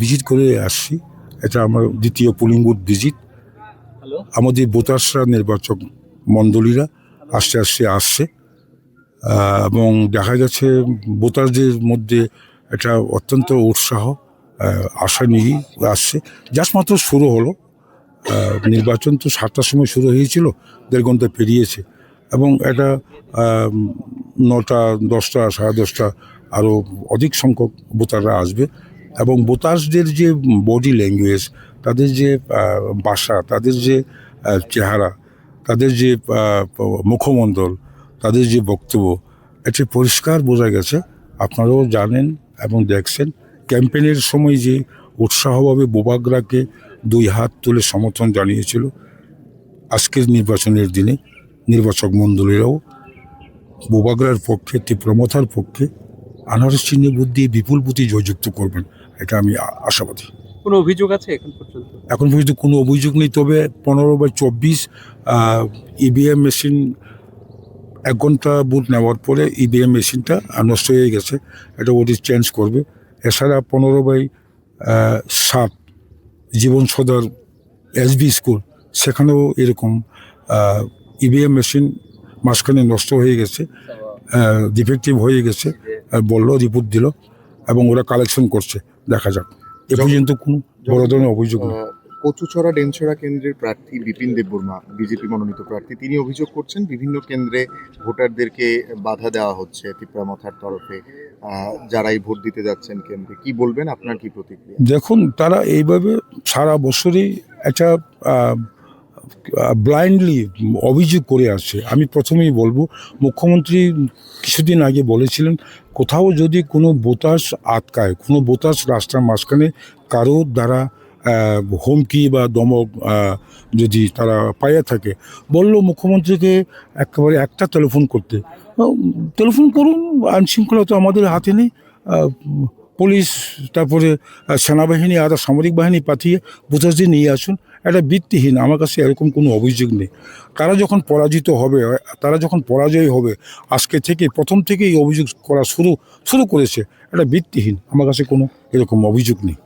Visit করে আসছি। এটা আমার দ্বিতীয় পোলিং বুথ ভিজিট। আমাদের ভোটার্সরা, নির্বাচক মণ্ডলীরা আস্তে আস্তে আসছে এবং দেখা গেছে ভোটারদের মধ্যে একটা অত্যন্ত উৎসাহ, আশা নিয়েই আসছে। জাস্ট মাত্র শুরু হলো। নির্বাচন তো 7টার সময় শুরু হয়েছিল, 1.5 ঘন্টা পেরিয়েছে এবং এটা 9টা, 10টা, 10:30 আরও অধিক সংখ্যক ভোটাররা আসবে। এবং ভোটার্সদের যে বডি ল্যাঙ্গুয়েজ, তাদের যে ভাষা, তাদের যে চেহারা, তাদের যে মুখমণ্ডল, তাদের যে বক্তব্য, এটা পরিষ্কার বোঝা গেছে। আপনারাও জানেন এবং দেখছেন ক্যাম্পেইনের সময় যে উৎসাহভাবে বোবাগরাকে 2 হাত তুলে সমর্থন জানিয়েছিল। আজকের নির্বাচনের দিনে নির্বাচক মণ্ডলীরাও বোবাগরার পক্ষে, তীব্রমথার পক্ষে আনারস চিহ্নে ভোট দিয়ে বিপুল ভোটে জয়যুক্ত করবেন, এটা আমি আশাবাদী। কোনো অভিযোগ আছে এখন পর্যন্ত কোনো অভিযোগ নেই, তবে 15/24 ইভিএম মেশিন 1 ঘন্টা ভোট নেওয়ার পরে ইভিএম মেশিনটা নষ্ট হয়ে গেছে, এটা ওটি চেঞ্জ করবে। এছাড়া 15/7 জীবন সদর এসবি স্কুল, সেখানেও এরকম ইভিএম মেশিন মাঝখানে নষ্ট হয়ে গেছে, ডিফেক্টিভ হয়ে গেছে, বললো, রিপোর্ট দিল এবং ওরা কালেকশন করছে। দেখা যাক। এ পর্যন্ত কোনো বড় ধরনের অভিযোগ নেই। কচুছড়া ডেনছড়া কেন্দ্রের প্রার্থী বিপিন দেববর্মা, বিজেপি মনোনীত প্রার্থী, তিনি অভিযোগ করছেন বিভিন্ন কেন্দ্রে ভোটারদেরকে বাধা দেওয়া হচ্ছে তীব্রমথার তরফে, যারাই ভোট দিতে যাচ্ছেন কেন্দ্রে। কি বলবেন, আপনার কি প্রতিক্রিয়া? দেখুন, তারা এইভাবে সারা বছরই একটা ব্লাইন্ডলি অভিযোগ করে আসছে। আমি প্রথমেই বলবো, মুখ্যমন্ত্রী কিছুদিন আগে বলেছিলেন, কোথাও যদি কোনো ভোটার্স আটকায়, কোনো ভোটার্স রাস্তার মাঝখানে কারো দ্বারা হুমকি বা দমক যদি তারা পাইয়া থাকে, বলল মুখ্যমন্ত্রীকে একেবারে একটা টেলিফোন করতে। টেলিফোন করুন, আইনশৃঙ্খলা তো আমাদের হাতে নেই। পুলিশ, তারপরে সেনাবাহিনী, আরও সামরিক বাহিনী পাঠিয়ে ভোটারদের নিয়ে আসুন। এটা ভিত্তিহীন। আমার কাছে এরকম কোনো অভিযোগ নেই। তারা যখন পরাজিত হবে, তারা যখন পরাজয় হবে, আজকে থেকে প্রথম থেকেই অভিযোগ করা শুরু করেছে, এটা ভিত্তিহীন। আমার কাছে কোনো এরকম অভিযোগ নেই।